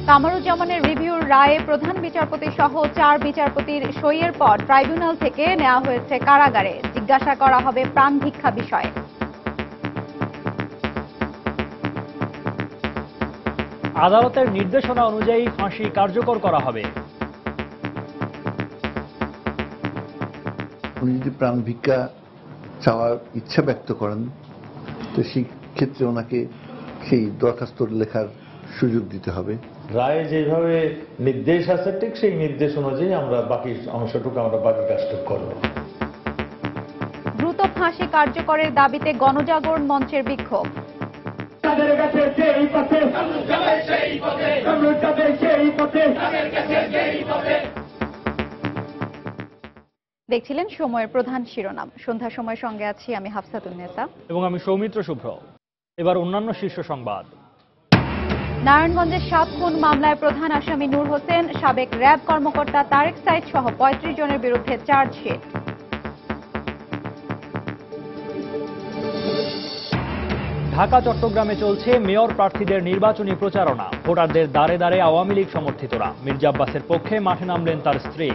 কামরুজ্জামানের রিভিউর রায়ে প্রধান বিচারপতি সহ 4 বিচারপতির সইয়ের পর ট্রাইব্যুনাল থেকে নেওয়া হয়েছে কারাগারে। জিজ্ঞাসা করা হবে প্রাণভিক্ষা বিষয়ে। আদালতের নির্দেশনা অনুযায়ী ফাঁসি কার্যকর করা হবে। উনি যদি প্রাণভিক্ষা চাওয়ার ইচ্ছা ব্যক্ত করেন তো সেই ক্ষেত্রে ওনাকে সেই দরখাস্ত লেখার সুযোগ দিতে হবে। রায়ে যেভাবে নির্দেশ আছে ঠিক সেই নির্দেশ অনুযায়ী আমরা বাকি অংশটুকু বাকি কাজটুকু করব। দ্রুত ফাঁসি কার্যকরের দাবিতে গণজাগরণ মঞ্চের বিক্ষোভ। দেখছিলেন সময়ের প্রধান শিরোনাম। সন্ধ্যার সময় সঙ্গে আছি আমি হাফসাতুন্নেসা এবং আমি সৌমিত্র শুভ্র। এবার অন্যান্য শীর্ষ সংবাদ। নারায়ণগঞ্জের 7 খুন মামলায় প্রধান আসামি নূর হোসেন, সাবেক র্যাব কর্মকর্তা তারেক সাইদ সহ 35 জনের বিরুদ্ধে চার্জশিট। ঢাকা চট্টগ্রামে চলছে মেয়র প্রার্থীদের নির্বাচনী প্রচারণা। ভোটারদের দ্বারে দ্বারে আওয়ামী লীগ সমর্থিতরা। মির্জা আব্বাসের পক্ষে মাঠে নামলেন তার স্ত্রী।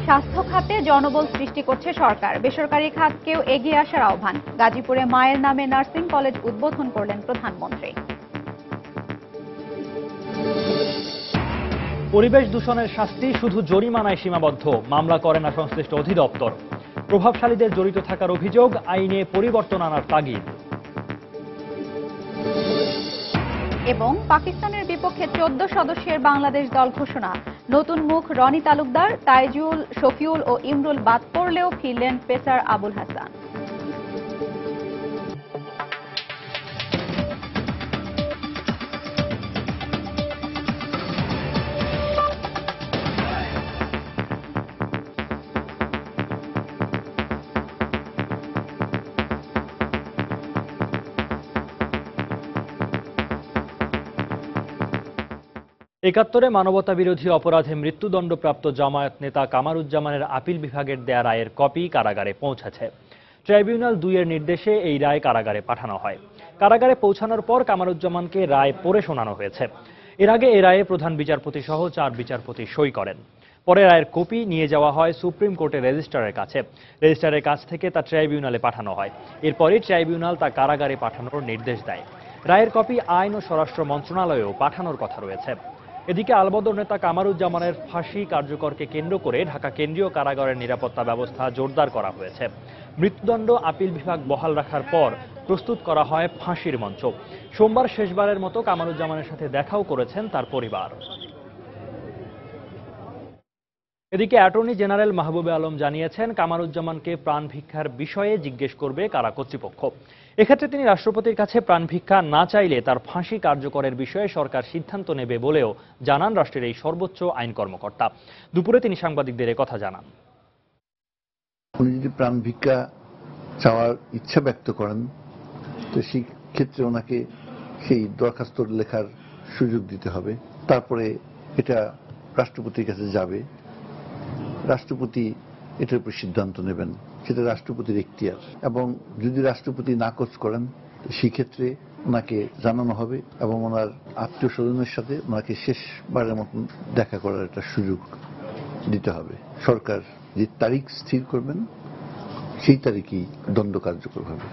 স্বাস্থ্য খাতে জনবল সৃষ্টি করছে সরকার, বেসরকারি খাতকেও এগিয়ে আসার আহ্বান। গাজীপুরে মায়ের নামে নার্সিং কলেজ উদ্বোধন করলেন প্রধানমন্ত্রী। পরিবেশ দূষণের শাস্তি শুধু জরিমানায় সীমাবদ্ধ, মামলা করে না সংশ্লিষ্ট অধিদপ্তর। প্রভাবশালীদের জড়িত থাকার অভিযোগ, আইনে পরিবর্তন আনার তাগিদ। এবং পাকিস্তানের বিপক্ষে 14 সদস্যের বাংলাদেশ দল ঘোষণা। নতুন মুখ রনি তালুকদার, তাইজুল, শফিউল ও ইমরুল বাদ পড়লেও ফিরলেন পেসার আবুল হাসান। একাত্তরে মানবতা বিরোধী অপরাধে মৃত্যুদণ্ডপ্রাপ্ত জামায়াত নেতা কামারুজ্জামানের আপিল বিভাগের দেয়া রায়ের কপি কারাগারে পৌঁছেছে। ট্রাইব্যুনাল 2 এর নির্দেশে এই রায় কারাগারে পাঠানো হয়। কারাগারে পৌঁছানোর পর কামারুজ্জামানকে রায় পড়ে শোনানো হয়েছে। এর আগে এ রায়ে প্রধান বিচারপতি সহ 4 বিচারপতি সই করেন। পরে রায়ের কপি নিয়ে যাওয়া হয় সুপ্রিম কোর্টের রেজিস্ট্রারের কাছে। রেজিস্ট্রারের কাছ থেকে তা ট্রাইব্যুনালে পাঠানো হয়। এরপরই ট্রাইব্যুনাল তা কারাগারে পাঠানোর নির্দেশ দেয়। রায়ের কপি আইন ও স্বরাষ্ট্র মন্ত্রণালয়েও পাঠানোর কথা রয়েছে। এদিকে আলবদর নেতা কামারুজ্জামানের ফাঁসি কার্যকরকে কেন্দ্র করে ঢাকা কেন্দ্রীয় কারাগারের নিরাপত্তা ব্যবস্থা জোরদার করা হয়েছে। মৃত্যুদণ্ড আপিল বিভাগ বহাল রাখার পর প্রস্তুত করা হয় ফাঁসির মঞ্চ। সোমবার শেষবারের মতো কামারুজ্জামানের সাথে দেখাও করেছেন তার পরিবার। এদিকে অ্যাটর্নি জেনারেল মাহবুবে আলম জানিয়েছেন, কামারুজ্জামানকে প্রাণ ভিক্ষার বিষয়ে জিজ্ঞেস করবে কারা কর্তৃপক্ষ। এক্ষেত্রে তিনি রাষ্ট্রপতির কাছে প্রাণ ভিক্ষা না চাইলে তার ফাঁসি কার্যকরের বিষয়ে সরকার সিদ্ধান্ত নেবে বলেও জানান রাষ্ট্রের এই সর্বোচ্চ আইন কর্মকর্তা। দুপুরে তিনি সাংবাদিকদের কথা জানান। উনি যদি প্রাণ ভিক্ষা চাওয়ার ইচ্ছা ব্যক্ত করেন তো সেই ক্ষেত্রে ওনাকে সেই দরখাস্ত লেখার সুযোগ দিতে হবে। তারপরে এটা রাষ্ট্রপতির কাছে যাবে, রাষ্ট্রপতি এটার উপর সিদ্ধান্ত নেবেন। সেটা রাষ্ট্রপতির এখতিয়ার। এবং যদি রাষ্ট্রপতি নাকচ করেন সেই ক্ষেত্রে ওনাকে জানানো হবে এবং ওনার আত্মীয় স্বজনের সাথে ওনাকে শেষবারের মতন দেখা করার একটা সুযোগ দিতে হবে। সরকার যে তারিখ স্থির করবেন সেই তারিখই দণ্ড কার্যকর হবে।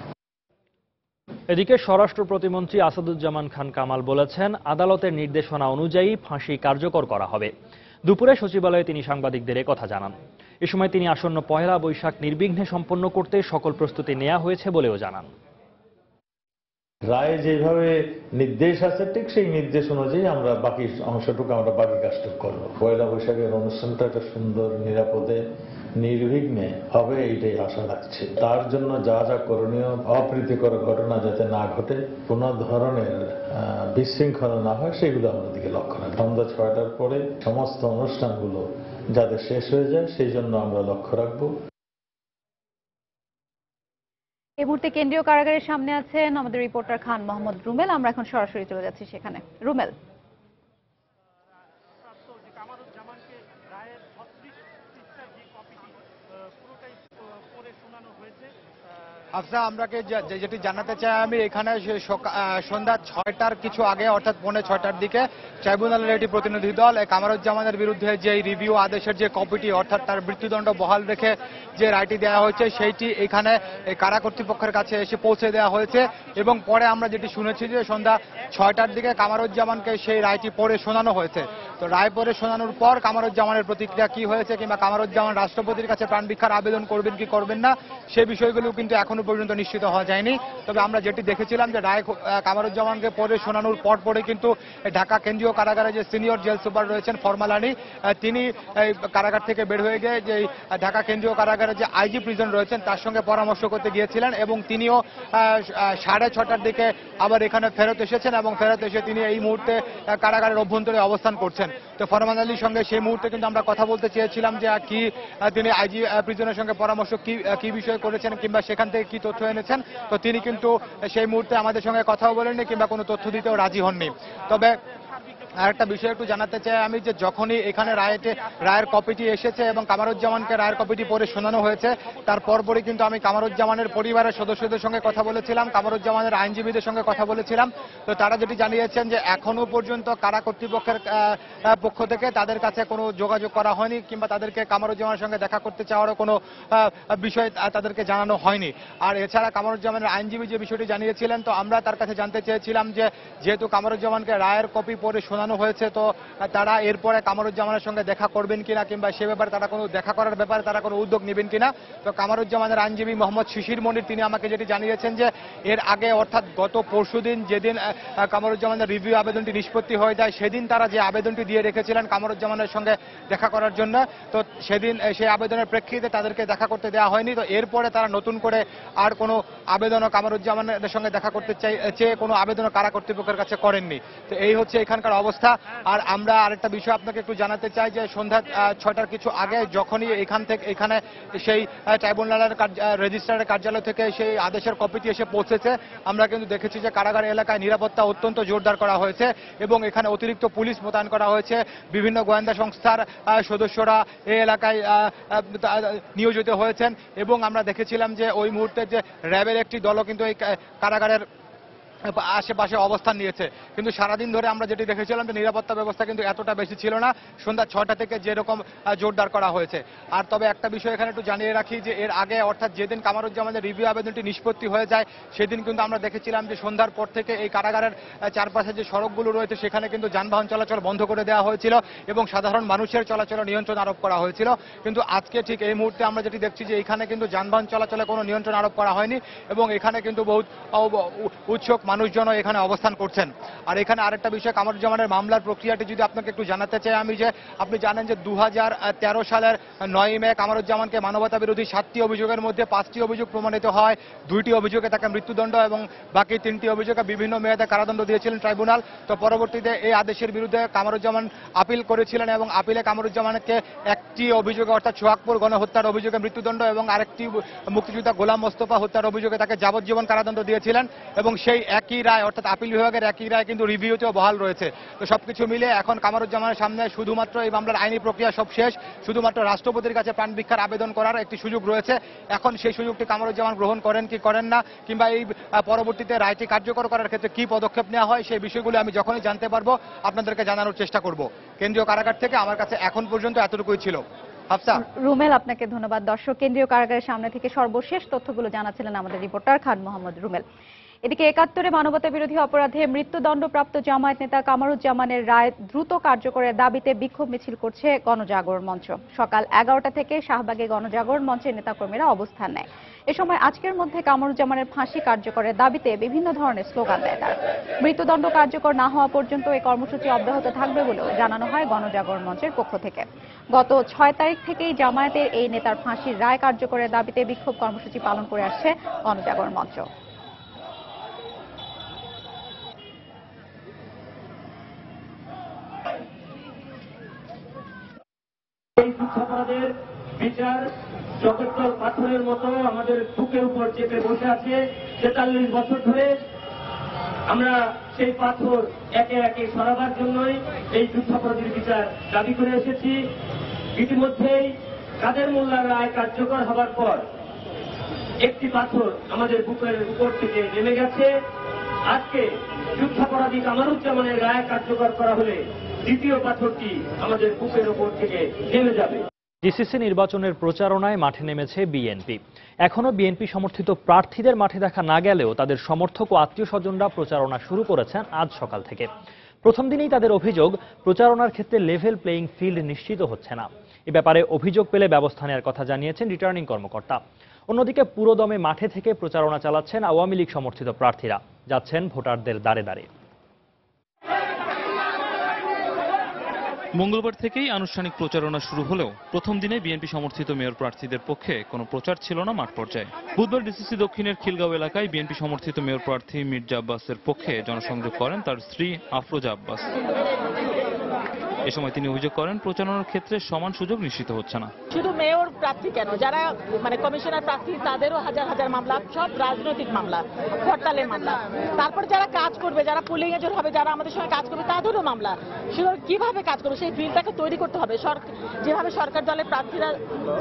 এদিকে স্বরাষ্ট্র প্রতিমন্ত্রী আসাদুজ্জামান খান কামাল বলেছেন, আদালতের নির্দেশনা অনুযায়ী ফাঁসি কার্যকর করা হবে। দুপুরে সচিবালয়ে তিনি সাংবাদিকদের কথা জানান। এ সময় তিনি আসন্ন পহেলা বৈশাখ নির্বিঘ্নে সম্পন্ন করতে সকল প্রস্তুতি নেওয়া হয়েছে বলেও জানান। রায়ে যেভাবে নির্দেশ আছে ঠিক সেই নির্দেশ অনুযায়ী আমরা বাকি অংশটুকু বাকি কাজটুকু করবো। পয়লা বৈশাখের অনুষ্ঠানটা একটা সুন্দর নিরাপদে নির্বিঘ্নে হবে এইটাই আশা রাখছি। তার জন্য যা যা করণীয়, অপ্রীতিকর ঘটনা যাতে না ঘটে, কোনো ধরনের বিশৃঙ্খলা না হয় সেগুলো আমাদের দিকে লক্ষ্য রাখবো। সন্ধ্যা 6টার পরে সমস্ত অনুষ্ঠানগুলো যাতে শেষ হয়ে যায় সেই জন্য আমরা লক্ষ্য রাখবো। এই মুহূর্তে কেন্দ্রীয় কারাগারের সামনে আছেন আমাদের রিপোর্টার খান মোহাম্মদ রুমেল। আমরা এখন সরাসরি চলে যাচ্ছি সেখানে। রুমেল, কামারুজ্জামানকে রায়ের 36 পৃষ্ঠার যে কপিটি পুরোটাই পড়ে শোনানো হয়েছে আচ্ছা, আমরাকে যেটি জানাতে চাই আমি, এখানে সন্ধ্যা 6টার কিছু আগে অর্থাৎ 5:45টার দিকে ট্রাইব্যুনালের একটি প্রতিনিধি দল কামারুজ্জামানের বিরুদ্ধে যে রিভিউ আদেশের যে কপিটি অর্থাৎ তার মৃত্যুদণ্ড বহাল রেখে যে রায়টি দেওয়া হয়েছে সেইটি এখানে কারা কর্তৃপক্ষের কাছে এসে পৌঁছে দেওয়া হয়েছে এবং পরে আমরা যেটি শুনেছি যে সন্ধ্যা 6টার দিকে কামারুজ্জামানকে সেই রায়টি পড়ে শোনানো হয়েছে। তো রায় পড়ে শোনানোর পর কামারুজ্জামানের প্রতিক্রিয়া কি হয়েছে কিংবা কামারুজ্জামান রাষ্ট্রপতির কাছে প্রাণ ভিক্ষার আবেদন করবেন কি করবেন না সেই বিষয়গুলো কিন্তু এখনো পর্যন্ত নিশ্চিত হওয়া যায়নি। তবে আমরা যেটি দেখেছিলাম যে রায় কামারুজ্জামানকে পড়ে শোনানোর পরে কিন্তু ঢাকা কেন্দ্রীয় কারাগারে যে সিনিয়র জেল সুপার রয়েছেন ফরমালানি, তিনি কারাগার থেকে বের হয়ে গিয়ে যে ঢাকা কেন্দ্রীয় কারাগারে যে আইজি প্রিজন রয়েছেন তার সঙ্গে পরামর্শ করতে গিয়েছিলেন এবং তিনিও 6:30টার দিকে আবার এখানে ফেরত এসেছেন এবং ফেরত এসে তিনি এই মুহূর্তে কারাগারের অভ্যন্তরে অবস্থান করছেন। তো ফরমালানির সঙ্গে সেই মুহূর্তে কিন্তু আমরা কথা বলতে চেয়েছিলাম যে কি তিনি আইজি প্রিজনের সঙ্গে পরামর্শ কি বিষয় করেছেন কিংবা সেখান থেকে কি তথ্য এনেছেন। তো তিনি কিন্তু সেই মুহূর্তে আমাদের সঙ্গে কথাও বলেননি কিংবা কোনো তথ্য দিতেও রাজি হননি। তবে আরেকটা বিষয় একটু জানাতে চাই আমি যে যখনই এখানে রায়ের কপিটি এসেছে এবং কামারুজ্জামানকে রায়ের কপিটি পড়ে শোনানো হয়েছে তার পরপরই কিন্তু আমি কামারুজ্জামানের পরিবারের সদস্যদের সঙ্গে কথা বলেছিলাম, কামারুজ্জামানের আইনজীবীদের সঙ্গে কথা বলেছিলাম। তো তারা যেটি জানিয়েছেন যে এখনো পর্যন্ত কারা কর্তৃপক্ষের পক্ষ থেকে তাদের কাছে কোনো যোগাযোগ করা হয়নি কিংবা তাদেরকে কামারুজ্জামানের সঙ্গে দেখা করতে চাওয়ারও কোনো বিষয় তাদেরকে জানানো হয়নি। আর এছাড়া কামারুজ্জামানের আইনজীবী যে বিষয়টি জানিয়েছিলেন, তো আমরা তার কাছে জানতে চেয়েছিলাম যে যেহেতু কামারুজ্জামানকে রায়ের কপি পড়ে শোনানো হয়েছে তো তারা এরপরে কামারুজ্জামানের সঙ্গে দেখা করবেন কিনা কিংবা সে ব্যাপারে তারা কোনো দেখা করার ব্যাপারে তারা কোনো উদ্যোগ নেবেন কিনা। তো কামারুজ্জামানের আইনজীবী মোহাম্মদ শিশির মনির তিনি আমাকে যেটি জানিয়েছেন যে এর আগে অর্থাৎ গত পরশুদিন যেদিন কামারুজ্জামানের রিভিউ আবেদনটি নিষ্পত্তি হয়ে যায় সেদিন তারা যে আবেদনটি দিয়ে রেখেছিলেন কামারুজ্জামানের সঙ্গে দেখা করার জন্য, তো সেদিন সেই আবেদনের প্রেক্ষিতে তাদেরকে দেখা করতে দেওয়া হয়নি। তো এরপরে তারা নতুন করে আর কোনো আবেদনও কামারুজ্জামানের সঙ্গে দেখা করতে চেয়ে কোনো আবেদনও কারা কর্তৃপক্ষের কাছে করেননি। তো এই হচ্ছে এখানকার অবস্থা। আর আমরা আরেকটা বিষয় আপনাকে একটু জানাতে চাই যে সন্ধ্যা 6টার কিছু আগে যখনই এখানে সেই ট্রাইব্যুনালের রেজিস্ট্রারের কার্যালয় থেকে সেই আদেশের কপিটি এসে পৌঁছেছে, আমরা কিন্তু দেখেছি যে কারাগার এলাকায় নিরাপত্তা অত্যন্ত জোরদার করা হয়েছে এবং এখানে অতিরিক্ত পুলিশ মোতায়েন করা হয়েছে। বিভিন্ন গোয়েন্দা সংস্থার সদস্যরা এই এলাকায় নিয়োজিত হয়েছেন এবং আমরা দেখেছিলাম যে ওই মুহূর্তে যে র্যাবের একটি দলও কিন্তু এই কারাগারের আশেপাশে অবস্থান নিয়েছে। কিন্তু সারাদিন ধরে আমরা যেটি দেখেছিলাম যে নিরাপত্তা ব্যবস্থা কিন্তু এতটা বেশি ছিল না সন্ধ্যা 6টা থেকে যেরকম জোরদার করা হয়েছে। আর তবে একটা বিষয় এখানে একটু জানিয়ে রাখি যে এর আগে অর্থাৎ যেদিন কামারুজ্জামানের রিভিউ আবেদনটি নিষ্পত্তি হয়ে যায় সেদিন কিন্তু আমরা দেখেছিলাম যে সন্ধ্যার পর থেকে এই কারাগারের চারপাশে যে সড়কগুলো রয়েছে সেখানে কিন্তু যানবাহন চলাচল বন্ধ করে দেওয়া হয়েছিল এবং সাধারণ মানুষের চলাচলে নিয়ন্ত্রণ আরোপ করা হয়েছিল। কিন্তু আজকে ঠিক এই মুহূর্তে আমরা যেটি দেখছি যে এখানে কিন্তু যানবাহন চলাচলে কোনো নিয়ন্ত্রণ আরোপ করা হয়নি এবং এখানে কিন্তু বহুত উৎসুক মানুষজন এখানে অবস্থান করছেন। আর এখানে আরেকটা বিষয় কামারুজ্জামানের মামলার প্রক্রিয়াটি যদি আপনাকে একটু জানাতে চাই আমি, যে আপনি জানেন যে 2013 সালের 9 মে কামারুজ্জামানকে মানবতা বিরোধী 7টি অভিযোগের মধ্যে 5টি অভিযোগ প্রমাণিত হয়, 2টি অভিযোগে তাকে মৃত্যুদণ্ড এবং বাকি 3টি অভিযোগে বিভিন্ন মেয়াদে কারাদণ্ড দিয়েছিলেন ট্রাইব্যুনাল। তো পরবর্তীতে এই আদেশের বিরুদ্ধে কামারুজ্জামান আপিল করেছিলেন এবং আপিলে কামারুজ্জামানকে একটি অভিযোগে অর্থাৎ সোহাগপুর গণহত্যার অভিযোগে মৃত্যুদণ্ড এবং আরেকটি মুক্তিযোদ্ধা গোলাম মোস্তফা হত্যার অভিযোগে তাকে যাবজ্জীবন কারাদণ্ড দিয়েছিলেন এবং সেই একই রায় অর্থাৎ আপিল বিভাগের একই রায় কিন্তু রিভিউতেও বহাল রয়েছে। তো সবকিছু মিলে এখন কামারুজ্জামানের সামনে শুধুমাত্র এই মামলার আইনি প্রক্রিয়া সব শেষ, শুধুমাত্র রাষ্ট্রপতির কাছে প্রাণ ভিক্ষার আবেদন করার একটি সুযোগ রয়েছে। এখন সেই সুযোগটি কামারুজ্জামান গ্রহণ করেন কি করেন না কিংবা এই পরবর্তীতে রায়টি কার্যকর করার ক্ষেত্রে কি পদক্ষেপ নেওয়া হয় সেই বিষয়গুলো আমি যখনই জানতে পারবো আপনাদেরকে জানানোর চেষ্টা করব। কেন্দ্রীয় কারাগার থেকে আমার কাছে এখন পর্যন্ত এতটুকুই ছিল। হাফসা। রুমেল, আপনাকে ধন্যবাদ। দর্শক, কেন্দ্রীয় কারাগারের সামনে থেকে সর্বশেষ তথ্যগুলো জানাচ্ছিলেন আমাদের রিপোর্টার খান মোহাম্মদ রুমেল। এদিকে 71-এ মানবতা বিরোধী অপরাধে মৃত্যুদণ্ডপ্রাপ্ত জামায়াত নেতা কামারুজ্জামানের রায় দ্রুত কার্যকরের দাবিতে বিক্ষোভ মিছিল করছে গণজাগরণ মঞ্চ। সকাল 11টা থেকে শাহবাগে গণজাগরণ মঞ্চের নেতাকর্মীরা অবস্থান নেয়। এ সময় আজকের মধ্যে কামারুজ্জামানের ফাঁসি কার্যকরের দাবিতে বিভিন্ন ধরনের স্লোগান দেয় তারা। মৃত্যুদণ্ড কার্যকর না হওয়া পর্যন্ত এই কর্মসূচি অব্যাহত থাকবে বলেও জানানো হয় গণজাগরণ মঞ্চের পক্ষ থেকে। গত 6 তারিখ থেকেই জামায়াতের এই নেতার ফাঁসির রায় কার্যকরের দাবিতে বিক্ষোভ কর্মসূচি পালন করে আসছে গণজাগরণ মঞ্চ। এই যুদ্ধাপরাধের বিচার জগত্তর পাথরের মতো আমাদের বুকের উপর চেপে বসে আছে। 43 বছর ধরে আমরা সেই পাথর একে একে সরাবার জন্যই এই যুদ্ধাপরাধীর বিচার দাবি করে এসেছি। ইতিমধ্যেই কাদের মোল্লার রায় কার্যকর হবার পর একটি পাথর আমাদের বুকের উপর থেকে নেমে গেছে। আজকে যুদ্ধাপরাধী কামারুজ্জামানের রায় কার্যকর করা হলে দ্বিতীয় পাথরটি আমাদের বুকের উপর থেকে নেমে যাবে। ডিসিসি নির্বাচনের প্রচারণায় মাঠে নেমেছে বিএনপি। এখনো বিএনপি সমর্থিত প্রার্থীদের মাঠে দেখা না গেলেও তাদের সমর্থক ও আত্মীয় স্বজনরা প্রচারণা শুরু করেছেন আজ সকাল থেকে। প্রথম দিনেই তাদের অভিযোগ, প্রচারণার ক্ষেত্রে লেভেল প্লেয়িং ফিল্ড নিশ্চিত হচ্ছে না। এ ব্যাপারে অভিযোগ পেলে ব্যবস্থা নেওয়ার কথা জানিয়েছেন রিটার্নিং কর্মকর্তা। অন্যদিকে পুরোদমে মাঠে থেকে প্রচারণা চালাচ্ছেন আওয়ামী লীগ সমর্থিত প্রার্থীরা, যাচ্ছেন ভোটারদের দ্বারে দ্বারে। মঙ্গলবার থেকেই আনুষ্ঠানিক প্রচারণা শুরু হলেও প্রথম দিনে বিএনপি সমর্থিত মেয়র প্রার্থীদের পক্ষে কোনো প্রচার ছিল না মাঠ পর্যায়ে। বুধবার ডিসিসি দক্ষিণের খিলগাঁও এলাকায় বিএনপি সমর্থিত মেয়র প্রার্থী মির্জা আব্বাসের পক্ষে জনসংযোগ করেন তার স্ত্রী আফরোজা আব্বাস। এ সময় তিনি অভিযোগ করেন, প্রচারণার ক্ষেত্রে সমান সুযোগ নিশ্চিত হচ্ছে না। শুধু মেয়র প্রার্থী কেন, যারা কমিশনার প্রার্থী তাদেরও হাজার হাজার মামলা, সব রাজনৈতিক মামলা, হরতালের মামলা। তারপর যারা কাজ করবে, যারা পুলিং এজেন্ট হবে, যারা আমাদের সঙ্গে কাজ করবে, তাদেরও মামলা। শুধু কিভাবে কাজ করবে সেই ফিল্ডটাকে তৈরি করতে হবে। যেভাবে সরকার দলের প্রার্থীরা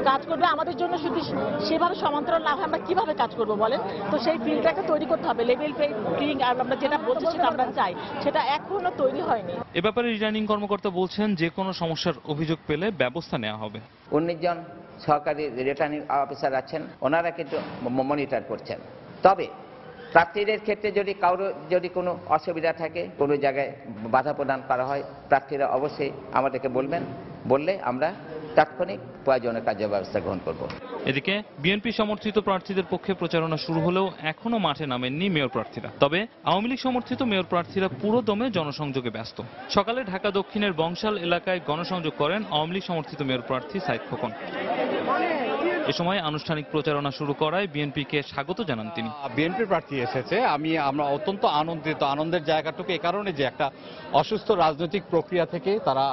কাজ করবে, আমাদের জন্য শুধু সেভাবে সমান্তরাল না হয় আমরা কিভাবে কাজ করব বলেন? তো সেই ফিল্ডটাকে তৈরি করতে হবে। লেভেল প্লেইং আমরা যেটা বলছি সেটা আমরা চাই, সেটা এখনো তৈরি হয়নি। এ ব্যাপারে রিটার্নিং কর্মকর্তা বলছেন, যে কোনো সমস্যার অভিযোগ পেলে ব্যবস্থা নেওয়া হবে। 19 জন সহকারী রিটার্নিং অফিসার আছেন, ওনারা কিন্তু মনিটর করছেন। তবে প্রার্থীদের ক্ষেত্রে যদি কোনো অসুবিধা থাকে, কোনো জায়গায় বাধা প্রদান করা হয়, প্রার্থীরা অবশ্যই আমাদেরকে বললে আমরা তাৎক্ষণিক প্রয়োজনীয় কার্যব্যবস্থা গ্রহণ করব। এদিকে বিএনপি সমর্থিত প্রার্থীদের পক্ষে প্রচারণা শুরু হলেও এখনো মাঠে নামেননি মেয়র প্রার্থীরা। তবে আওয়ামী লীগ সমর্থিত মেয়র প্রার্থীরা পুরো দমে জনসংযোগে ব্যস্ত। সকালে ঢাকা দক্ষিণের বংশাল এলাকায় গণসংযোগ করেন আওয়ামী লীগ সমর্থিত মেয়র প্রার্থী সাইদ খোকন। এ সময় আনুষ্ঠানিক প্রচারণা শুরু করায় বিএনপিকে স্বাগত জানান তিনি। বিএনপি প্রার্থী এসেছে, আমরা অত্যন্ত আনন্দিত। আনন্দের জায়গাটুকু এ কারণে যে একটা অসুস্থ রাজনৈতিক প্রক্রিয়া থেকে তারা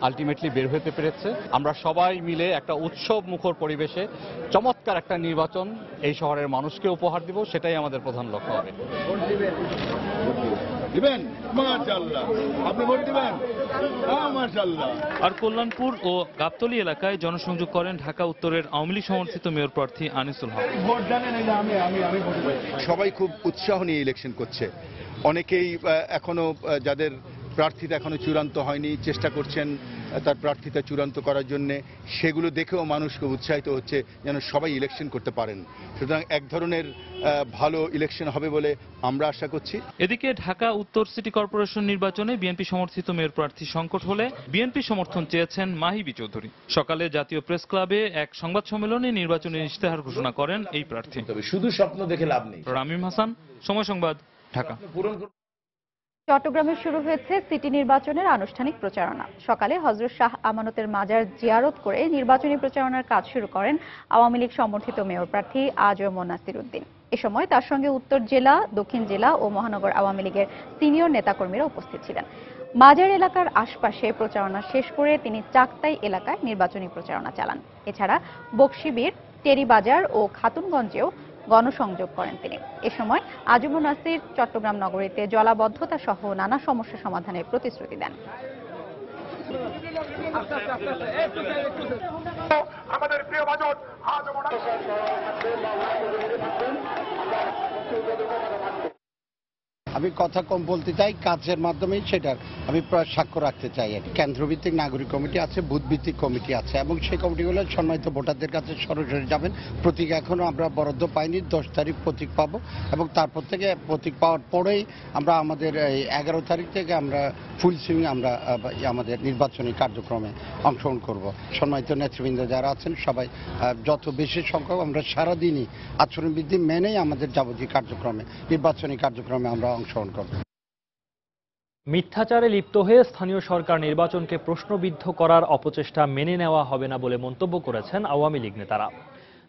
আলটিমেটলি বের হতে পেরেছে। আমরা সবাই মিলে একটা উৎসব মুখর পরিবেশে চমৎকার একটা নির্বাচন এই শহরের মানুষকে উপহার দিব, সেটাই আমাদের প্রধান লক্ষ্য হবে। আর কল্যাণপুর ও গাবতলী এলাকায় জনসংযোগ করেন ঢাকা উত্তরের আওয়ামী লীগ সমর্থিত মেয়র প্রার্থী আনিসুল হক। সবাই খুব উৎসাহ নিয়ে ইলেকশন করছে। অনেকেই এখনো যাদের প্রার্থিতা এখনো চূড়ান্ত হয়নি, চেষ্টা করছেন তার প্রার্থিতা চূড়ান্ত করার জন্য। সেগুলো দেখেও মানুষ খুব উৎসাহিত হচ্ছে যেন সবাই ইলেকশন করতে পারেন। সুতরাং এক ধরনের ভালো ইলেকশন হবে বলে আমরা আশা করছি। এদিকে ঢাকা উত্তর সিটি কর্পোরেশন নির্বাচনে বিএনপি সমর্থিত মেয়র প্রার্থী সংকট হলে বিএনপি সমর্থন চেয়েছেন মাহিবি চৌধুরী। সকালে জাতীয় প্রেস ক্লাবে এক সংবাদ সম্মেলনে নির্বাচনী ইশতেহার ঘোষণা করেন এই প্রার্থী। শুধু স্বপ্ন দেখে লাভ নেই। রামিম হাসান, সময় সংবাদ, ঢাকা। চট্টগ্রামে শুরু হয়েছে সিটি নির্বাচনের আনুষ্ঠানিক প্রচারণা। সকালে হযরত শাহ আমানতের মাজার জিয়ারত করে নির্বাচনী প্রচারণার কাজ শুরু করেন আওয়ামী লীগ সমর্থিত মেয়র প্রার্থী আ.জ.ম নাসির উদ্দিন। এ সময় তার সঙ্গে উত্তর জেলা, দক্ষিণ জেলা ও মহানগর আওয়ামী লীগের সিনিয়র নেতাকর্মীরা উপস্থিত ছিলেন। মাজার এলাকার আশপাশে প্রচারণা শেষ করে তিনি চাকতাই এলাকায় নির্বাচনী প্রচারণা চালান। এছাড়া বকশিবির, টেরিবাজার ও খাতুনগঞ্জেও গণসংযোগ করেন তিনি। এ সময় আ.জ.ম নাসির চট্টগ্রাম নগরীতে জলাবদ্ধতা সহ নানা সমস্যা সমাধানের প্রতিশ্রুতি দেন। আমাদের প্রিয় বাজট আমি কথা কম বলতে চাই, কাজের মাধ্যমে সেটার আমি সাক্ষ্য রাখতে চাই। কেন্দ্রভিত্তিক নাগরিক কমিটি আছে, বুথভিত্তিক কমিটি আছে এবং সেই কমিটিগুলো সম্মানিত ভোটারদের কাছে সরাসরি যাবেন। প্রতীক এখনো আমরা বরাদ্দ পাইনি, 10 তারিখ প্রতীক পাবো এবং তারপর থেকে প্রতীক পাওয়ার পরেই আমরা আমাদের 11 তারিখ থেকে আমরা ফুল সুইং আমরা আমাদের নির্বাচনী কার্যক্রমে অংশগ্রহণ করব। সম্মানিত নেতৃবৃন্দ যারা আছেন সবাই যত বেশি সংখ্যক আমরা সারাদিনই আচরণবিধি মেনেই আমাদের যাবতীয় কার্যক্রমে নির্বাচনী কার্যক্রমে আমরা অংশগ্রহণ করব। মিথ্যাচারে লিপ্ত হয়ে স্থানীয় সরকার নির্বাচনকে প্রশ্নবিদ্ধ করার অপচেষ্টা মেনে নেওয়া হবে না বলে মন্তব্য করেছেন আওয়ামী লীগ নেতারা।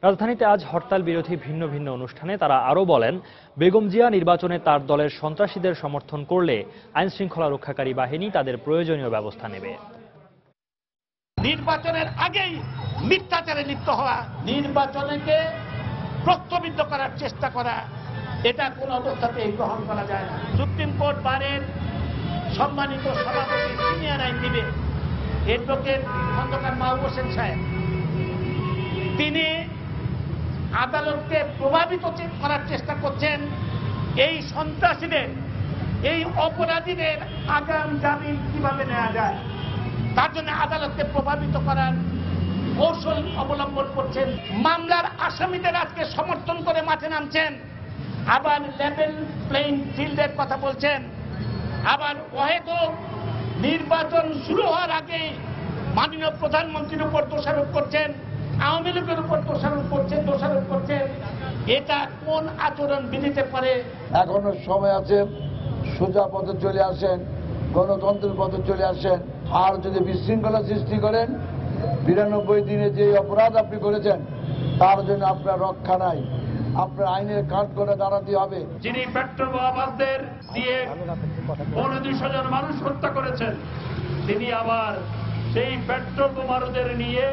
রাজধানীতে আজ হরতাল বিরোধী ভিন্ন ভিন্ন অনুষ্ঠানে তারা আরও বলেন, বেগম জিয়া নির্বাচনে তার দলের সন্ত্রাসীদের সমর্থন করলে আইন শৃঙ্খলা রক্ষাকারী বাহিনী তাদের প্রয়োজনীয় ব্যবস্থা নেবে। নির্বাচনের আগেই মিথ্যাচারে লিপ্ত হওয়া, নির্বাচনকে প্রশ্নবিদ্ধ করার চেষ্টা করা, এটা কোন অবস্থাতেই গ্রহণ করা যায় না। সুপ্রিম কোর্ট বারের সম্মানিত সভাপতি, সিনিয়র আইনজীবী অ্যাডভোকেট খন্দকার মাহবুব হোসেন সাহেব, তিনি আদালতকে প্রভাবিত করার চেষ্টা করছেন এই সন্ত্রাসীদের, এই অপরাধীদের আগাম জামিন কিভাবে নেওয়া যায়, তার জন্য আদালতকে প্রভাবিত করার কৌশল অবলম্বন করছেন। মামলার আসামিদের আজকে সমর্থন করে মাঠে নামছেন, আবার লেভেল প্লেইং ফিল্ডের কথা বলছেন, আবার অহেতুক নির্বাচন শুরু হওয়ার আগে মাননীয় প্রধানমন্ত্রীর উপর দোষারোপ করছেন, আওয়ামী লীগের উপর দোষারোপ করছেন। এটা কোন আচরণ বিধিতে পারে? এখনো সময় আছে, সোজা পথে চলে আসেন, গণতন্ত্রের পথে চলে আসেন। আর যদি বিশৃঙ্খলা সৃষ্টি করেন, 92 দিনে যে অপরাধ আপনি করেছেন তার জন্য আপনার রক্ষা নাই, আপনার আইনের কাঠ করে দাঁড়াতে হবে। যিনি পেট্রোল বোমাবাজদের দিয়ে 250 জন মানুষ হত্যা করেছেন, তিনি আবার সেই পেট্রোল বোমারুদের নিয়ে,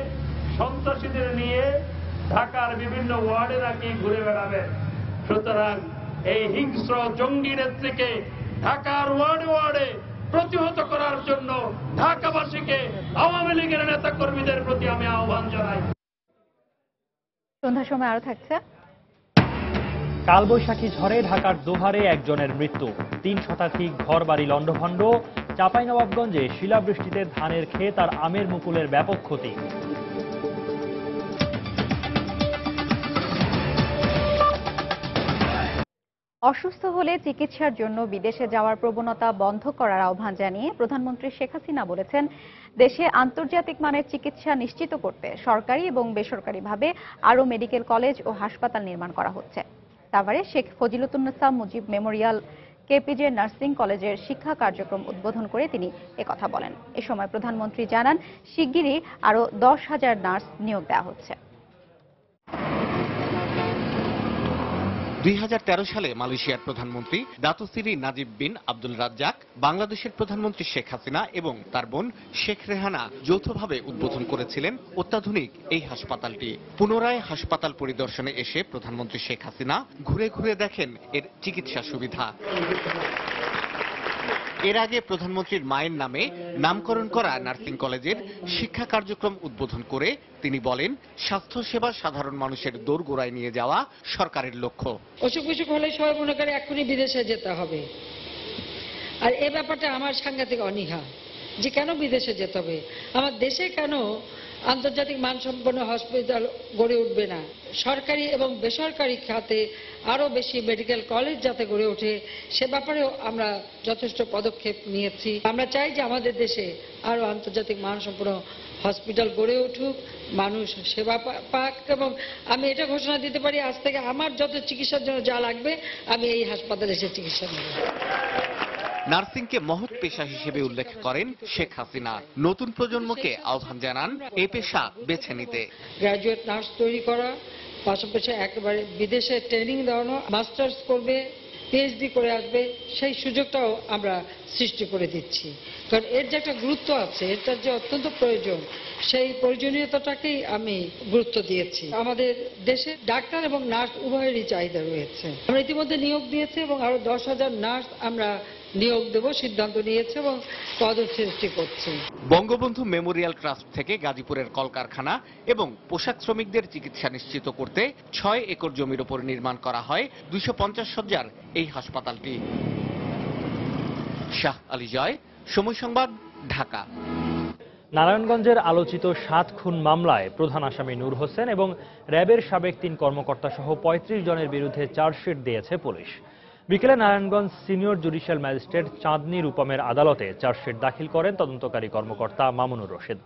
সন্ত্রাসীদের নিয়ে ঢাকার বিভিন্ন ওয়ার্ডে নাকি ঘুরে বেড়াবেন। সুতরাং এই হিংস্র জঙ্গি নেত্রীকে ঢাকার ওয়ার্ডে ওয়ার্ডে প্রতিহত করার জন্য ঢাকাবাসীকে, আওয়ামী লীগের নেতা কর্মীদের প্রতি আমি আহ্বান জানাই। সন্ধ্যার সময় আরো থাকছে। কালবৈশাখী ঝড়ে ঢাকার দোহারে একজনের মৃত্যু, 3 শতাধিক ঘর বাড়ি লণ্ডভণ্ড। চাঁপাইনবাবগঞ্জে শিলাবৃষ্টিতে ধানের ক্ষেত আর আমের মুকুলের ব্যাপক ক্ষতি। অসুস্থ হলে চিকিৎসার জন্য বিদেশে যাওয়ার প্রবণতা বন্ধ করার আহ্বান জানিয়ে প্রধানমন্ত্রী শেখ হাসিনা বলেছেন, দেশে আন্তর্জাতিক মানের চিকিৎসা নিশ্চিত করতে সরকারি এবং বেসরকারিভাবে আরও মেডিকেল কলেজ ও হাসপাতাল নির্মাণ করা হচ্ছে। তারপরে Sheikh Fazilatunnesa Mujib Memorial KPJ nursing কলেজের শিক্ষা কার্যক্রম উদ্বোধন করে তিনি একথা বলেন। এ সময় প্রধানমন্ত্রী জানান, শিগগিরই আরও 10,000 নার্স নিয়োগ দেওয়া হচ্ছে। 2013 সালে মালয়েশিয়ার প্রধানমন্ত্রী দাতো সিরি নাজিব বিন আব্দুল রাজ্জাক, বাংলাদেশের প্রধানমন্ত্রী শেখ হাসিনা এবং তার বোন শেখ রেহানা যৌথভাবে উদ্বোধন করেছিলেন অত্যাধুনিক এই হাসপাতালটি। পুনরায় হাসপাতাল পরিদর্শনে এসে প্রধানমন্ত্রী শেখ হাসিনা ঘুরে ঘুরে দেখেন এর চিকিৎসা সুবিধা। এর আগে প্রধানমন্ত্রীর মায়ের নামে নামকরণ করা নার্সিং কলেজের শিক্ষা কার্যক্রম উদ্বোধন করে তিনি বলেন, স্বাস্থ্যসেবা সাধারণ মানুষের দোরগোড়ায় নিয়ে যাওয়া সরকারের লক্ষ্য। অসুখ বিসুখ হলে সবাই মনে করে এখনই বিদেশে যেতে হবে, আর এ ব্যাপারটা আমার সাংঘাতিক অনীহা যে কেন বিদেশে যেতে হবে, আমার দেশে কেন আন্তর্জাতিক মানসম্পন্ন হসপিটাল গড়ে উঠবে না। সরকারি এবং বেসরকারি খাতে আরও বেশি মেডিকেল কলেজ যাতে গড়ে ওঠে সে ব্যাপারেও আমরা যথেষ্ট পদক্ষেপ নিয়েছি। আমরা চাই যে আমাদের দেশে আরও আন্তর্জাতিক মানসম্পন্ন হসপিটাল গড়ে উঠুক, মানুষ সেবা পাক, এবং আমি এটা ঘোষণা দিতে পারি আজ থেকে আমার যত চিকিৎসার জন্য যা লাগবে আমি এই হাসপাতালে এসে চিকিৎসা নেব। নার্সিংকে মহৎ পেশা হিসেবে উল্লেখ করেন শেখ হাসিনা। নতুন প্রজন্মকে আহ্বান জানান এই পেশা বেছে নিতে। গ্র্যাজুয়েট নার্স তৈরি করা, পাশাপাশি একেবারে বিদেশে ট্রেনিং দেওয়ানো, মাস্টার্স করবে, পিএইচডি করে আসবে, সেই সুযোগটাও আমরা সৃষ্টি করে দিচ্ছি। কারণ এর যে একটা গুরুত্ব আছে, এটার যে অত্যন্ত প্রয়োজন, সেই প্রয়োজনীয়তাটাকেই আমি গুরুত্ব দিয়েছি। আমাদের দেশে ডাক্তার এবং নার্স উভয়েরই চাহিদা রয়েছে। আমরা ইতিমধ্যে নিয়োগ দিয়েছি এবং আরো 10,000 নার্স আমরা নিয়োগ দেব সিদ্ধান্ত নিয়েছে এবং পদ সৃষ্টি করছে। বঙ্গবন্ধু মেমোরিয়াল ট্রাস্ট থেকে গাজীপুরের কলকারখানা এবং পোশাক শ্রমিকদের চিকিৎসা নিশ্চিত করতে 6 একর জমির উপর নির্মাণ করা হয় 250 শয্যার এই হাসপাতালটি। শাহ আলী জয়, সময় সংবাদ, ঢাকা। নারায়ণগঞ্জের আলোচিত 7 খুন মামলায় প্রধান আসামি নূর হোসেন এবং র্যাবের সাবেক 3 কর্মকর্তা সহ 35 জনের বিরুদ্ধে চার্জশিট দিয়েছে পুলিশ। বিকেলে নারায়ণগঞ্জ সিনিয়র জুডিশিয়াল ম্যাজিস্ট্রেট চাঁদনী রূপমের আদালতে চার্জশিট দাখিল করেন তদন্তকারী কর্মকর্তা মামুনুর রশিদ।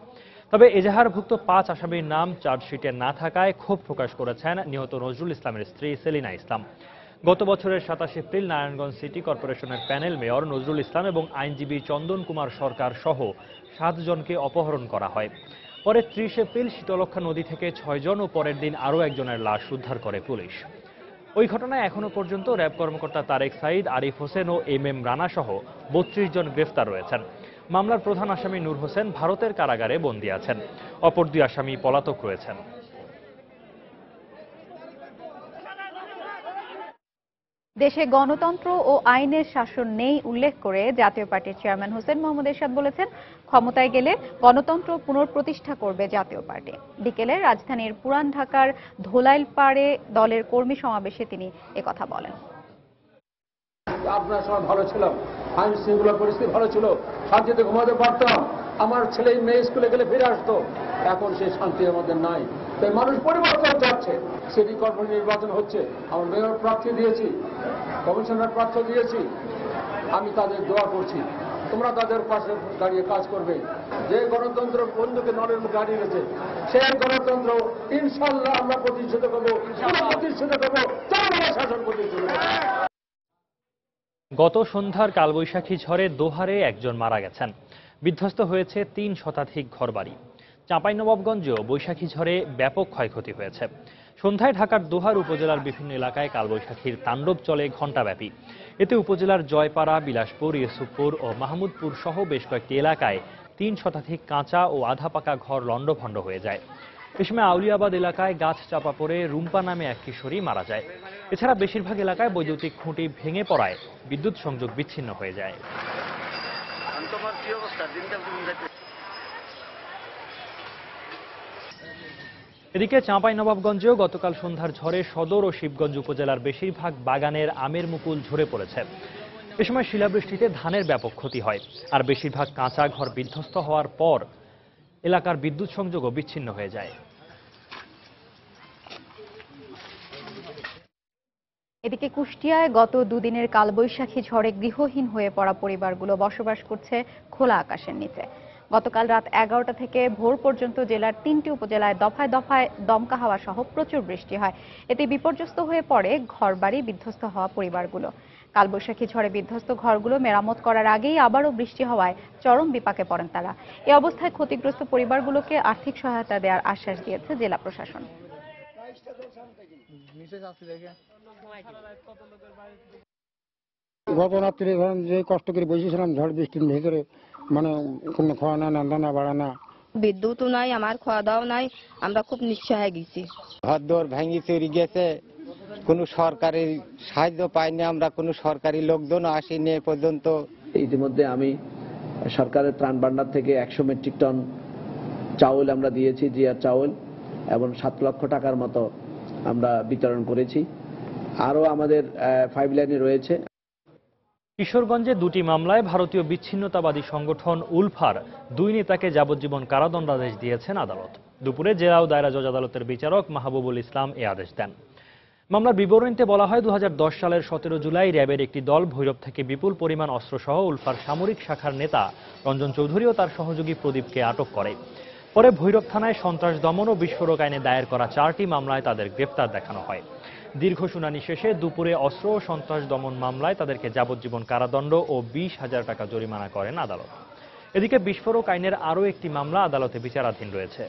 তবে এজাহারভুক্ত 5 আসামির নাম চার্জশিটে না থাকায় ক্ষোভ প্রকাশ করেছেন নিহত নজরুল ইসলামের স্ত্রী সেলিনা ইসলাম। গত বছরের 27 এপ্রিল নারায়ণগঞ্জ সিটি কর্পোরেশনের প্যানেল মেয়র নজরুল ইসলাম এবং আইনজীবী চন্দন কুমার সরকার সহ 7 জনকে অপহরণ করা হয়। পরে 30 এপ্রিল শীতলক্ষা নদী থেকে 6 জন ও পরের দিন আরও একজনের লাশ উদ্ধার করে পুলিশ। ওই ঘটনায় এখনো পর্যন্ত র্যাব কর্মকর্তা তারেক সাইদ, আরিফ হোসেন ও MM রানা সহ 32 জন গ্রেফতার রয়েছেন। মামলার প্রধান আসামি নূর হোসেন ভারতের কারাগারে বন্দী আছেন। অপর 2 আসামি পলাতক রয়েছেন। দেশে গণতন্ত্র ও আইনের শাসন নেই উল্লেখ করে জাতীয় পার্টির চেয়ারম্যান হোসেন মোহাম্মদ এরশাদ বলেছেন, ক্ষমতায় গেলে গণতন্ত্র পুনঃপ্রতিষ্ঠা করবে জাতীয় পার্টি। বিকেলে রাজধানীর পুরান ঢাকার ধোলাইলপাড়ে দলের কর্মী সমাবেশে তিনি একথা বলেন। আপনার সময় ভালো ছিলাম, আইন শৃঙ্খলা পরিস্থিতি ভালো ছিল, শান্তিতে ঘুমাতে পারতাম, আমার ছেলে মেয়ে স্কুলে গেলে ফিরে আসতো। এখন সেই শান্তি আমাদের নাই, তাই মানুষ পরিবর্তন যাচ্ছে। সিটি কর্পোরেশন নির্বাচন হচ্ছে, আমার মেয়র প্রার্থী দিয়েছি, কমিশনার প্রার্থী দিয়েছি, আমি তাদের দোয়া করছি, তোমরা তাদের পাশে দাঁড়িয়ে কাজ করবে। যে গণতন্ত্র বন্ধুকে নরের মুখে হারিয়ে গেছে, সেই গণতন্ত্র ইনশাল্লাহ আমরা প্রতিষ্ঠিত করবো, প্রতিষ্ঠিত করবো, শাসন প্রতিষ্ঠিত করবো। গত সন্ধ্যার কালবৈশাখী ঝড়ে দোহারে একজন মারা গেছেন, বিধ্বস্ত হয়েছে ৩ শতাধিক ঘরবাড়ি। চাঁপাইনবাবগঞ্জেও বৈশাখী ঝড়ে ব্যাপক ক্ষয়ক্ষতি হয়েছে। সন্ধ্যায় ঢাকার দোহার উপজেলার বিভিন্ন এলাকায় কালবৈশাখীর তাণ্ডব চলে ঘণ্টাব্যাপী। এতে উপজেলার জয়পাড়া, বিলাসপুর, ইউসুফপুর ও মাহমুদপুর সহ বেশ কয়েকটি এলাকায় ৩ শতাধিক কাঁচা ও আধা পাকা ঘর লণ্ডভণ্ড হয়ে যায়। এ সময় আউলিয়াবাদ এলাকায় গাছ চাপা পড়ে রুম্পা নামে এক কিশোরী মারা যায়। এছাড়া বেশিরভাগ এলাকায় বৈদ্যুতিক খুঁটি ভেঙে পড়ায় বিদ্যুৎ সংযোগ বিচ্ছিন্ন হয়ে যায়। এদিকে চাঁপাইনবাবগঞ্জেও গতকাল সন্ধ্যার ঝড়ে সদর ও শিবগঞ্জ উপজেলার বেশিরভাগ বাগানের আমের মুকুল ঝরে পড়েছে। এ সময় শিলাবৃষ্টিতে ধানের ব্যাপক ক্ষতি হয়, আর বেশিরভাগ কাঁচা ঘর বিধ্বস্ত হওয়ার পর এলাকার বিদ্যুৎ সংযোগও বিচ্ছিন্ন হয়ে যায়। এদিকে কুষ্টিয়ায় গত দুদিনের কালবৈশাখী ঝড়ে গৃহহীন হয়ে পড়া পরিবারগুলো বসবাস করছে খোলা আকাশের নিচে। গতকাল রাত 11টা থেকে ভোর পর্যন্ত জেলার 3টি উপজেলায় দফায় দফায় দমকা হাওয়া সহ প্রচুর বৃষ্টি হয়। এতে বিপর্যস্ত হয়ে পড়ে ঘরবাড়ি বিধ্বস্ত হওয়া পরিবারগুলো। কালবৈশাখী ঝড়ে বিধ্বস্ত ঘরগুলো মেরামত করার আগেই আবারও বৃষ্টি হওয়ায় চরম বিপাকে পড়েন তারা। এ অবস্থায় ক্ষতিগ্রস্ত পরিবারগুলোকে আর্থিক সহায়তা দেওয়ার আশ্বাস দিয়েছে জেলা প্রশাসন। গত রাত্রে যে কষ্ট করে বসেছিলাম ঝড় বৃষ্টির ভেতরে, মানে কোনো খাওয়া না, রান্না বাড়া না, বিদ্যুৎও নাই, আমার খাওয়া দাওয়া নাই, আমরা খুব নিঃসহায় গেছি। ঘর দোর ভেঙে চুরি গেছে, কোনো সরকারি সাহায্য পাইনি, আমরা কোনো সরকারি লোকজন আসেনি এ পর্যন্ত। ইতিমধ্যে আমি সরকারের ত্রাণ ভান্ডার থেকে 100 মেট্রিক টন চাউল আমরা দিয়েছি, জিয়ার চাউল, এবং 7 লক্ষ টাকার মতো আমরা বিতরণ করেছি। আরও আমাদের পাইপলাইনে রয়েছে। কিশোরগঞ্জে 2টি মামলায় ভারতীয় বিচ্ছিন্নতাবাদী সংগঠন উলফার 2 নেতাকে যাবজ্জীবন কারাদণ্ডাদেশ দিয়েছেন আদালত। দুপুরে জেলা ও দায়রা জজ আদালতের বিচারক মাহবুবুল ইসলাম এ আদেশ দেন। মামলার বিবরণীতে বলা হয়, 2010 সালের 17 জুলাই র্যাবের একটি দল ভৈরব থেকে বিপুল পরিমাণ অস্ত্রসহ উলফার সামরিক শাখার নেতা রঞ্জন চৌধুরী ও তার সহযোগী প্রদীপকে আটক করে। পরে ভৈরব থানায় সন্ত্রাস দমন ও বিস্ফোরক আইনে দায়ের করা 4টি মামলায় তাদের গ্রেফতার দেখানো হয়। দীর্ঘ শুনানি শেষে দুপুরে অস্ত্র ও সন্ত্রাস দমন মামলায় তাদেরকে যাবজ্জীবন কারাদণ্ড ও 20,000 টাকা জরিমানা করেন আদালত। এদিকে বিস্ফোরক আইনের আরও একটি মামলা আদালতে বিচারাধীন রয়েছে।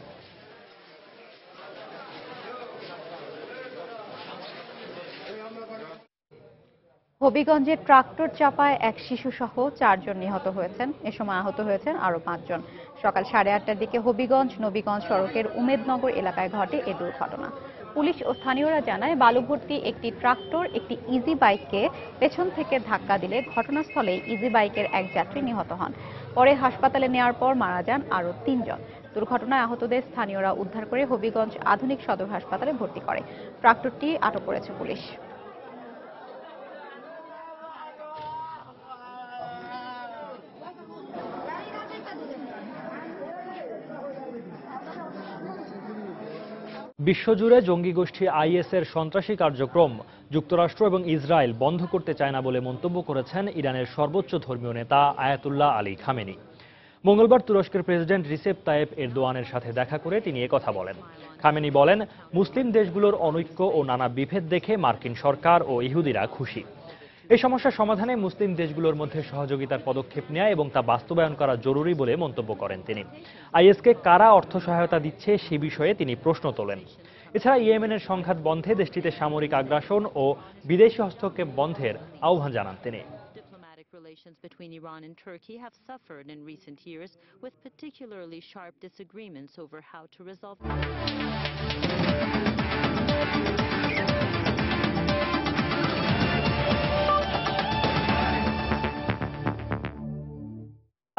হবিগঞ্জে ট্রাক্টর চাপায় এক শিশু সহ 4 জন নিহত হয়েছেন। এ সময় আহত হয়েছেন আরও 5 জন। সকাল 8:30টার দিকে হবিগঞ্জ নবীগঞ্জ সড়কের উমেদনগর এলাকায় ঘটে এ দুর্ঘটনা। পুলিশ ও স্থানীয়রা জানায়, বালু ভর্তি একটি ট্রাক্টর একটি ইজি বাইককে পেছন থেকে ধাক্কা দিলে ঘটনাস্থলেই ইজি বাইকের এক যাত্রী নিহত হন। পরে হাসপাতালে নেওয়ার পর মারা যান আরও 3 জন। দুর্ঘটনায় আহতদের স্থানীয়রা উদ্ধার করে হবিগঞ্জ আধুনিক সদর হাসপাতালে ভর্তি করে। ট্রাক্টরটি আটক করেছে পুলিশ। বিশ্বজুড়ে জঙ্গি গোষ্ঠী আইএসের সন্ত্রাসী কার্যক্রম যুক্তরাষ্ট্র এবং ইসরায়েল বন্ধ করতে চায় না বলে মন্তব্য করেছেন ইরানের সর্বোচ্চ ধর্মীয় নেতা আয়াতুল্লাহ আলী খামেনি। মঙ্গলবার তুরস্কের প্রেসিডেন্ট রিসেপ তাইয়েপ এরদোয়ানের সাথে দেখা করে তিনি একথা বলেন। খামেনি বলেন, মুসলিম দেশগুলোর অনৈক্য ও নানা বিভেদ দেখে মার্কিন সরকার ও ইহুদিরা খুশি। এই সমস্যার সমাধানে মুসলিম দেশগুলোর মধ্যে সহযোগিতার পদক্ষেপ নেওয়া এবং তা বাস্তবায়ন করা জরুরি বলে মন্তব্য করেন তিনি। আইএসকে কারা অর্থ সহায়তা দিচ্ছে সে বিষয়ে তিনি প্রশ্ন তোলেন। এছাড়া ইয়েমেনের সংঘাত বন্ধে দেশটিতে সামরিক আগ্রাসন ও বিদেশি হস্তক্ষেপ বন্ধের আহ্বান জানান তিনি। Relations between Iran and Turkey have suffered in recent years, with particularly sharp disagreements over how to resolve them.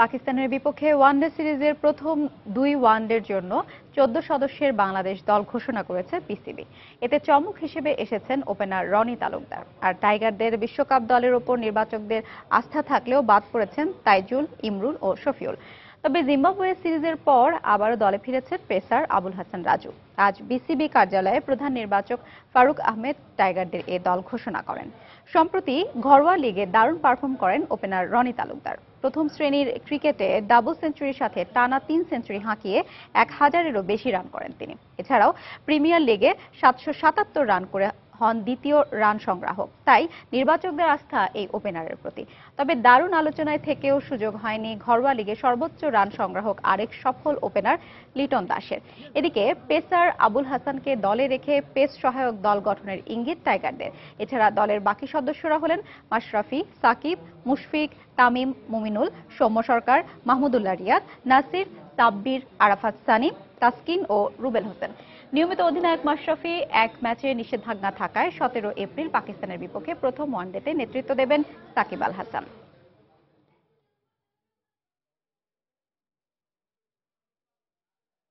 পাকিস্তানের বিপক্ষে ওয়ানডে সিরিজের প্রথম 2 ওয়ানডের জন্য 14 সদস্যের বাংলাদেশ দল ঘোষণা করেছে বিসিবি। এতে চমক হিসেবে এসেছেন ওপেনার রনি তালুকদার। আর টাইগারদের বিশ্বকাপ দলের ওপর নির্বাচকদের আস্থা থাকলেও বাদ পড়েছেন তাইজুল, ইমরুল ও শফিউল। তবে জিম্বাবুয়ে সিরিজের পর আবারও দলে ফিরেছেন পেসার আবুল হাসান রাজু। আজ বিসিবি কার্যালয়ে প্রধান নির্বাচক ফারুক আহমেদ টাইগারদের এ দল ঘোষণা করেন। সম্প্রতি ঘরোয়া লিগে দারুণ পারফর্ম করেন ওপেনার রনি তালুকদার। প্রথম শ্রেণীর ক্রিকেটে ডাবল সেঞ্চুরির সাথে টানা 3 সেঞ্চুরি হাঁকিয়ে 1000-এরও বেশি রান করেন তিনি। এছাড়াও প্রিমিয়ার লিগে 777 রান করে হন দ্বিতীয় রান সংগ্রাহক। তাই নির্বাচকদের আস্থা এই ওপেনারের প্রতি। তবে দারুণ আলোচনায় থেকেও সুযোগ হয়নি ঘরোয়া লিগে সর্বোচ্চ রান সংগ্রাহক আরেক সফল ওপেনার লিটন দাসের। এদিকে পেসার আবুল হাসানকে দলে রেখে পেস সহায়ক দল গঠনের ইঙ্গিত টাইগারদের। এছাড়া দলের বাকি সদস্যরা হলেন মাশরাফি, সাকিব, মুশফিক, তামিম, মুমিনুল, সৌম্য সরকার, মাহমুদুল্লাহ রিয়াদ, নাসির, সাব্বির, আরাফাত সানি, তাসকিন ও রুবেল হোসেন। নিয়মিত অধিনায়ক মাশরাফি এক ম্যাচে নিষেধাজ্ঞা থাকায় 17 এপ্রিল পাকিস্তানের বিপক্ষে প্রথম ওয়ানডেতে নেতৃত্ব দেবেন সাকিব আল হাসান।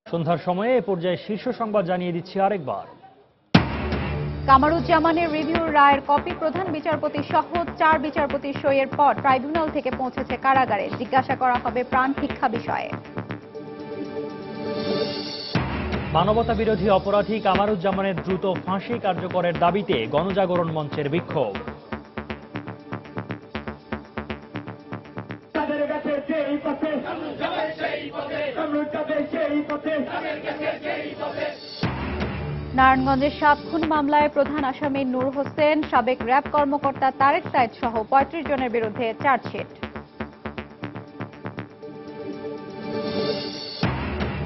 সন্ধ্যার সময়ে এ পর্যায়ে শীর্ষ সংবাদ জানিয়ে দিচ্ছি আরেকবার। কামারুজ্জামানের রিভিউর রায়ের কপি প্রধান বিচারপতি সহ 4 বিচারপতির সইয়ের পর ট্রাইব্যুনাল থেকে পৌঁছেছে কারাগারে। জিজ্ঞাসা করা হবে প্রাণ ভিক্ষা বিষয়ে। মানবতা বিরোধী অপরাধী কামারুজ্জামানের দ্রুত ফাঁসি কার্যকরের দাবিতে গণজাগরণ মঞ্চের বিক্ষোভ। নারায়ণগঞ্জের 7 খুন মামলায় প্রধান আসামি নূর হোসেন, সাবেক র্যাব কর্মকর্তা তারেক সাইদ সহ 35 জনের বিরুদ্ধে চার্জশিট।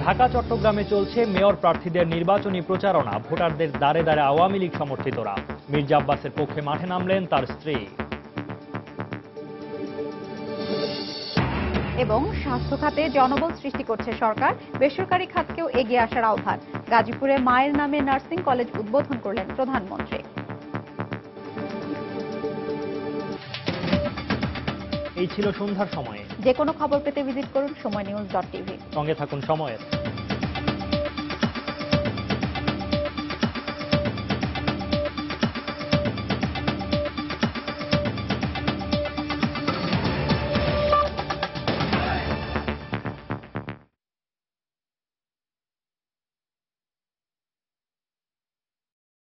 ঢাকা চট্টগ্রামে চলছে মেয়র প্রার্থীদের নির্বাচনী প্রচারণা। ভোটারদের দ্বারে দ্বারে আওয়ামী লীগ সমর্থিতরা। মির্জা আব্বাসের পক্ষে মাঠে নামলেন তার স্ত্রী। এবং স্বাস্থ্য খাতে জনবল সৃষ্টি করছে সরকার, বেসরকারি খাতকেও এগিয়ে আসার আহ্বান। গাজীপুরে মায়ের নামে নার্সিং কলেজ উদ্বোধন করলেন প্রধানমন্ত্রী। এই ছিল সন্ধ্যার সময়ে। যে কোনো খবর পেতে ভিজিট করুন সময়নিউজ.tv। সঙ্গে থাকুন সময়ের।